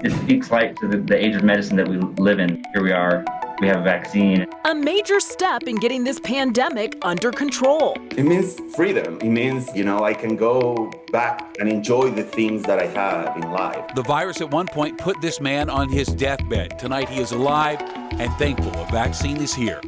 It speaks light to the age of medicine that we live in. Here we are, we have a vaccine. A major step in getting this pandemic under control. It means freedom. It means, I can go back and enjoy the things that I have in life. The virus at one point put this man on his deathbed. Tonight he is alive and thankful a vaccine is here.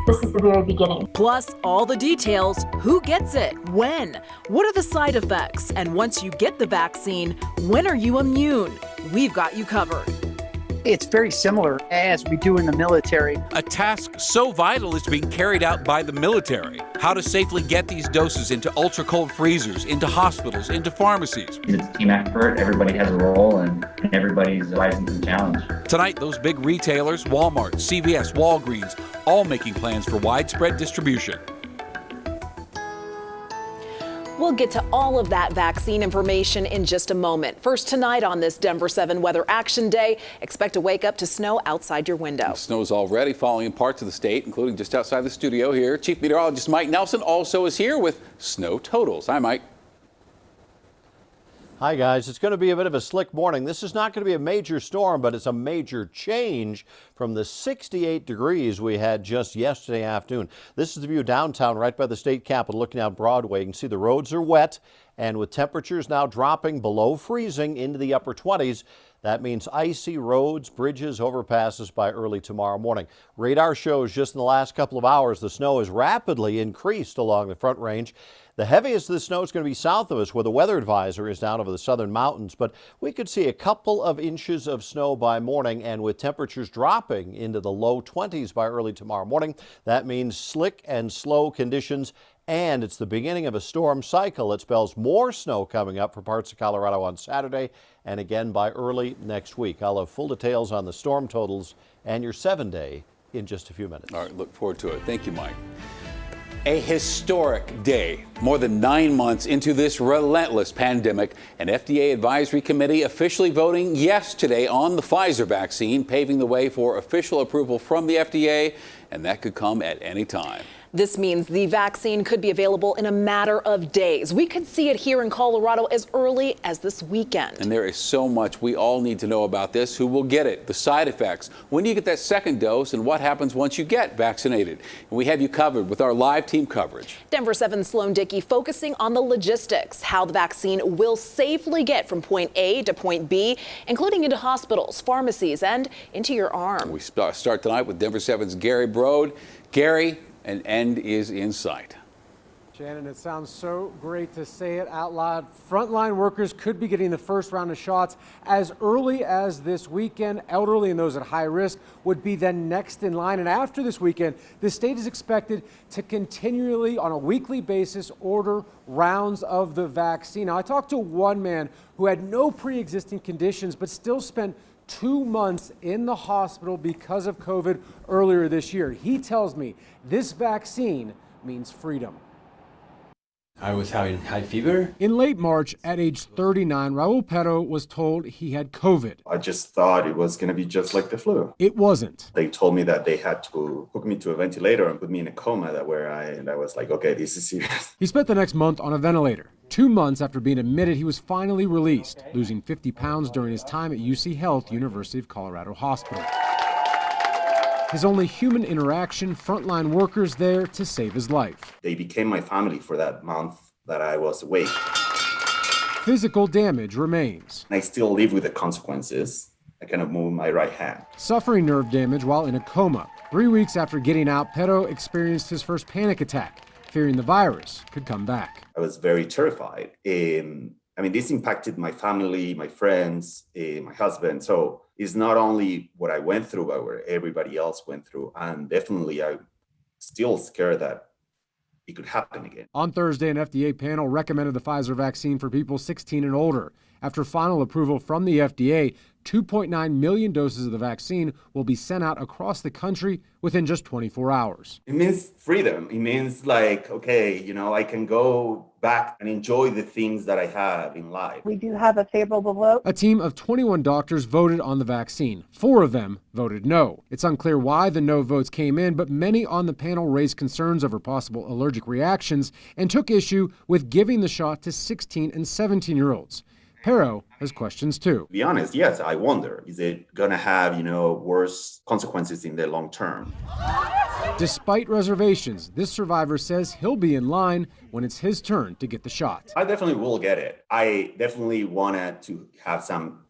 This is the very beginning. Plus, all the details: who gets it, when, what are the side effects, and once you get the vaccine, when are you immune? We've got you covered. It's very similar as we do in the military. A task so vital is being carried out by the military. How to safely get these doses into ultra-cold freezers, into hospitals, into pharmacies. It's a team effort. Everybody has a role, and everybody's rising to the challenge. Tonight, those big retailers, Walmart, CVS, Walgreens, all making plans for widespread distribution. We'll get to all of that vaccine information in just a moment. First, tonight on this Denver7 Weather Action Day, expect to wake up to snow outside your window. The snow is already falling in parts of the state, including just outside the studio here. Chief Meteorologist Mike Nelson also is here with snow totals. Hi, Mike. Hi guys, it's going to be a bit of a slick morning. This is not going to be a major storm, but it's a major change from the 68 degrees we had just yesterday afternoon. This is the view downtown right by the state capitol looking out Broadway. You can see the roads are wet, and with temperatures now dropping below freezing into the upper 20s, that means icy roads, bridges, overpasses by early tomorrow morning. Radar shows just in the last couple of hours the snow has rapidly increased along the Front Range. The heaviest of the snow is going to be south of us, where the weather advisor is down over the southern mountains, but we could see a couple of inches of snow by morning, and with temperatures dropping into the low 20s by early tomorrow morning, that means slick and slow conditions, and it's the beginning of a storm cycle that spells more snow coming up for parts of Colorado on Saturday and again by early next week. I'll have full details on the storm totals and your 7-day in just a few minutes. All right, look forward to it. Thank you, Mike. A historic day. More than 9 months into this relentless pandemic, an FDA advisory committee officially voting yes today on the Pfizer vaccine, paving the way for official approval from the FDA, and that could come at any time. This means the vaccine could be available in a matter of days. We could see it here in Colorado as early as this weekend. And there is so much we all need to know about this. Who will get it? The side effects. When do you get that second dose? And what happens once you get vaccinated? And we have you covered with our live team coverage. Denver7's Sloan Dickey focusing on the logistics, how the vaccine will safely get from point A to point B, including into hospitals, pharmacies, and into your arm. We start tonight with Denver7's Gary BRODE. Gary, an end is in sight. Shannon, it sounds so great to say it out loud. Frontline workers could be getting the first round of shots as early as this weekend. Elderly and those at high risk would be then next in line. And after this weekend, the state is expected to continually, on a weekly basis, order rounds of the vaccine. Now, I talked to one man who had no pre-existing conditions, but still spent 2 months in the hospital because of COVID earlier this year. He tells me this vaccine means freedom. I was having high fever. In late March, at age 39, Raul Pero was told he had COVID. I just thought it was going to be just like the flu. It wasn't. They told me that they had to hook me to a ventilator and put me in a coma, and I was like, okay, this is serious. He spent the next month on a ventilator. 2 months after being admitted, he was finally released, losing 50 pounds during his time at UC Health, University of Colorado Hospital. His only human interaction, frontline workers there to save his life. They became my family for that month that I was awake. Physical damage remains. I still live with the consequences. I cannot move my right hand. Suffering nerve damage while in a coma. 3 weeks after getting out, Pero experienced his first panic attack, fearing the virus could come back. I was very terrified. This impacted my family, my friends, my husband. So it's not only what I went through, but what everybody else went through. And definitely, I'm still scared that it could happen again. On Thursday, an FDA panel recommended the Pfizer vaccine for people 16 and older. After final approval from the FDA, 2.9 million doses of the vaccine will be sent out across the country within just 24 hours. It means freedom. It means I can go back and enjoy the things that I have in life. We do have a favorable vote. A team of 21 doctors voted on the vaccine. 4 of them voted no. It's unclear why the no votes came in, but many on the panel raised concerns over possible allergic reactions and took issue with giving the shot to 16 and 17-year-olds. Harrow has questions too. To be honest, yes, I wonder, is it going to have, worse consequences in the long term? Despite reservations, this survivor says he'll be in line when it's his turn to get the shot. I definitely will get it. I definitely wanted to have some,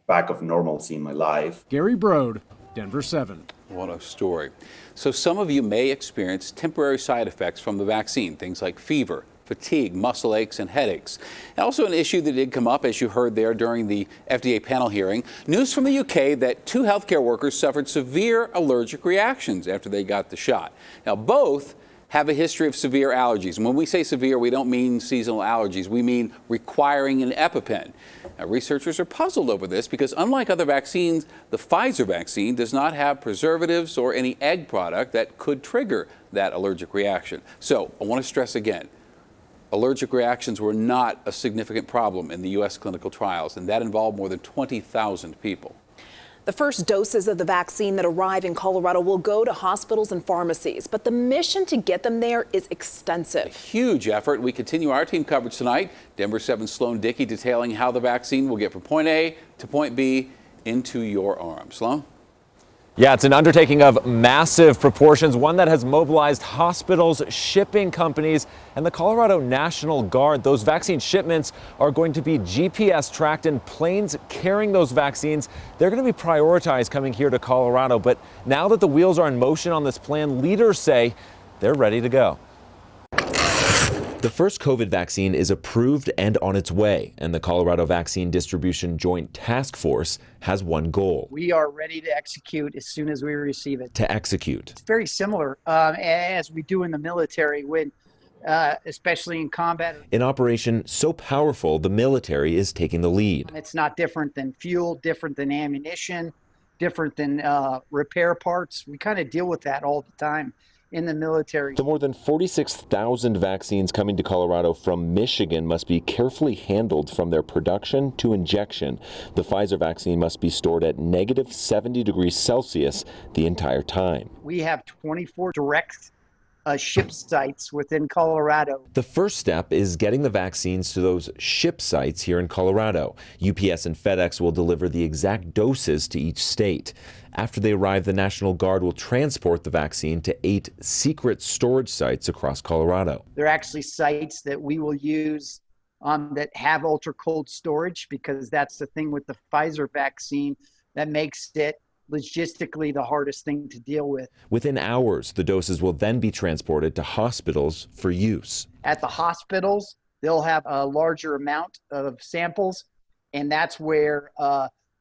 back of normalcy in my life. Gary BRODE, Denver7. What a story. So some of you may experience temporary side effects from the vaccine, things like fever, fatigue, muscle aches, and headaches. And also an issue that did come up, as you heard there during the FDA panel hearing. News from the UK that 2 healthcare workers suffered severe allergic reactions after they got the shot. Now, both have a history of severe allergies. And when we say severe, we don't mean seasonal allergies. We mean requiring an EpiPen. Now, researchers are puzzled over this because unlike other vaccines, the Pfizer vaccine does not have preservatives or any egg product that could trigger that allergic reaction. So I want to stress again, allergic reactions were not a significant problem in the U.S. clinical trials, and that involved more than 20,000 people. The first doses of the vaccine that arrive in Colorado will go to hospitals and pharmacies, but the mission to get them there is extensive. A huge effort. We continue our team coverage tonight. Denver7's Sloan Dickey detailing how the vaccine will get from point A to point B into your arms. Sloan? Yeah, it's an undertaking of massive proportions, one that has mobilized hospitals, shipping companies, and the Colorado National Guard. Those vaccine shipments are going to be GPS tracked, and planes carrying those vaccines, they're going to be prioritized coming here to Colorado. But now that the wheels are in motion on this plan, leaders say they're ready to go. The first COVID vaccine is approved and on its way, and the Colorado Vaccine Distribution Joint Task Force has one goal. We are ready to execute as soon as we receive it. To execute. It's very similar as we do in the military, when, especially in combat. An operation so powerful, the military is taking the lead. It's not different than fuel, different than ammunition, different than repair parts. We kind of deal with that all the time in the military. The more than 46,000 vaccines coming to Colorado from Michigan must be carefully handled from their production to injection. The Pfizer vaccine must be stored at negative 70 degrees Celsius the entire time. We have 24 direct ship sites within Colorado. The first step is getting the vaccines to those ship sites here in Colorado. UPS and FedEx will deliver the exact doses to each state. After they arrive, the National Guard will transport the vaccine to 8 secret storage sites across Colorado. They're actually sites that we will use that have ultra cold storage, because that's the thing with the Pfizer vaccine that makes it logistically the hardest thing to deal with. Within hours, the doses will then be transported to hospitals for use. At the hospitals, they'll have a larger amount of samples, and that's where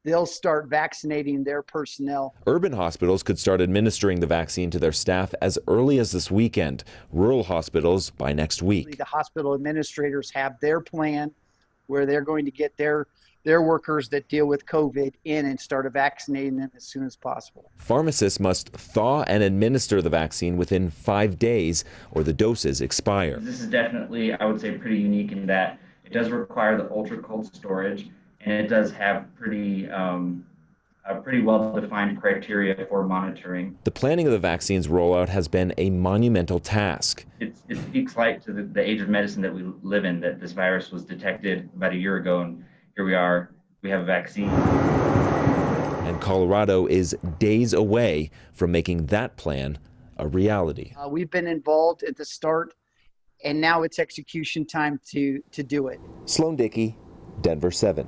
they'll start vaccinating their personnel. Urban hospitals could start administering the vaccine to their staff as early as this weekend. Rural hospitals by next week. The hospital administrators have their plan where they're going to get their workers that deal with COVID in and start vaccinating them as soon as possible. Pharmacists must thaw and administer the vaccine within 5 days or the doses expire. This is definitely, I would say, pretty unique in that it does require the ultra cold storage, and it does have a pretty well-defined criteria for monitoring. The planning of the vaccine's rollout has been a monumental task. It speaks light to the age of medicine that we live in, that this virus was detected about a year ago, and here we are, we have a vaccine. And Colorado is days away from making that plan a reality. We've been involved at the start, and now it's execution time to do it. Sloan Dickey, Denver7.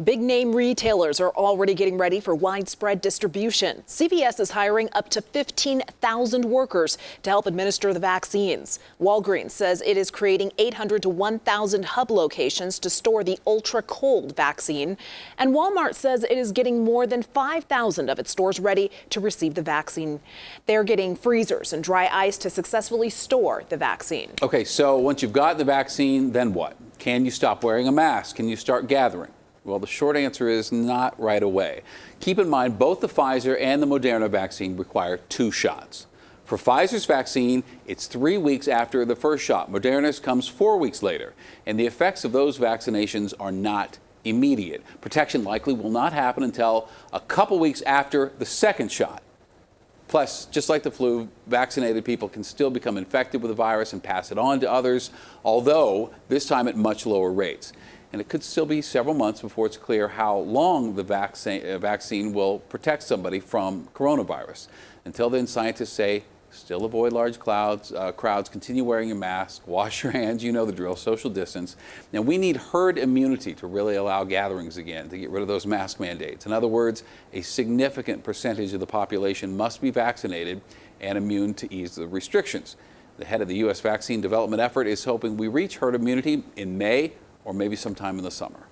Big name retailers are already getting ready for widespread distribution. CVS is hiring up to 15,000 workers to help administer the vaccines. Walgreens says it is creating 800 to 1,000 hub locations to store the ultra cold vaccine. And Walmart says it is getting more than 5,000 of its stores ready to receive the vaccine. They're getting freezers and dry ice to successfully store the vaccine. Okay, so once you've got the vaccine, then what? Can you stop wearing a mask? Can you start gathering? Well, the short answer is not right away. Keep in mind, both the Pfizer and the Moderna vaccine require 2 shots. For Pfizer's vaccine, it's 3 weeks after the first shot. Moderna's comes 4 weeks later. And the effects of those vaccinations are not immediate. Protection likely will not happen until a couple weeks after the second shot. Plus, just like the flu, vaccinated people can still become infected with the virus and pass it on to others, although this time at much lower rates. and it could still be several months before it's clear how long the vaccine will protect somebody from coronavirus. Until then, scientists say still avoid large crowds, continue wearing your mask, wash your hands, you know the drill, social distance. Now, we need herd immunity to really allow gatherings again, to get rid of those mask mandates. In other words, a significant percentage of the population must be vaccinated and immune to ease the restrictions. The head of the U.S. vaccine development effort is hoping we reach herd immunity in May or maybe sometime in the summer.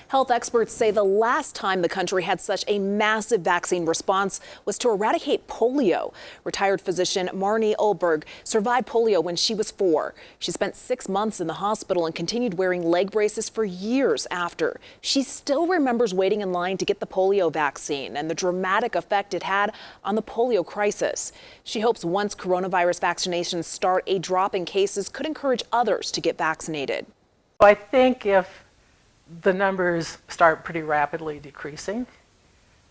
Health experts say the last time the country had such a massive vaccine response was to eradicate polio. Retired physician MARNY EULBERG survived polio when she was 4. She spent 6 months in the hospital and continued wearing leg braces for years after. She still remembers waiting in line to get the polio vaccine and the dramatic effect it had on the polio crisis. She hopes once coronavirus vaccinations start, a drop in cases could encourage others to get vaccinated. I think if the numbers start pretty rapidly decreasing,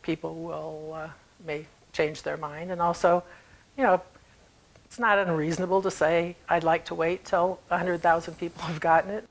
people will may change their mind. And also, you know, it's not unreasonable to say I'd like to wait till 100,000 people have gotten it.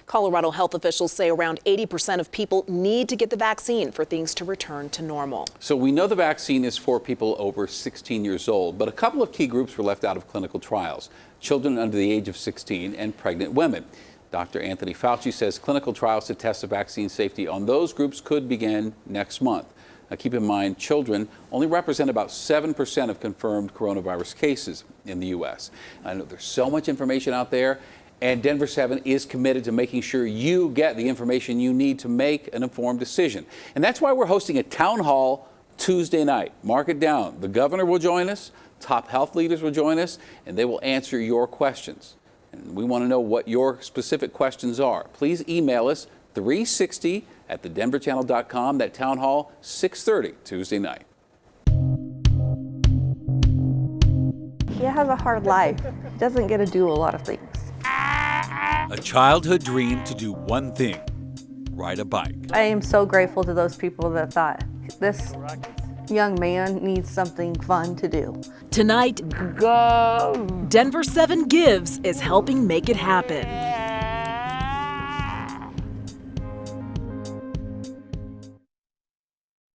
Colorado health officials say around 80% of people need to get the vaccine for things to return to normal. So we know the vaccine is for people over 16 years old, but a couple of key groups were left out of clinical trials: children under the age of 16 and pregnant women. Dr. Anthony Fauci says clinical trials to test the vaccine safety on those groups could begin next month. Now, keep in mind, children only represent about 7% of confirmed coronavirus cases in the U.S. I know there's so much information out there, and Denver7 is committed to making sure you get the information you need to make an informed decision. And that's why we're hosting a town hall Tuesday night. Mark it down. The governor will join us, top health leaders will join us, and they will answer your questions. And we want to know what your specific questions are. Please email us 360@thedenverchannel.com. That town hall, 6:30 Tuesday night. He has a hard life. He doesn't get to do a lot of things. A childhood dream to do one thing: ride a bike. I am so grateful to those people that thought this young man needs something fun to do. Tonight, Denver7 Gives is helping make it happen.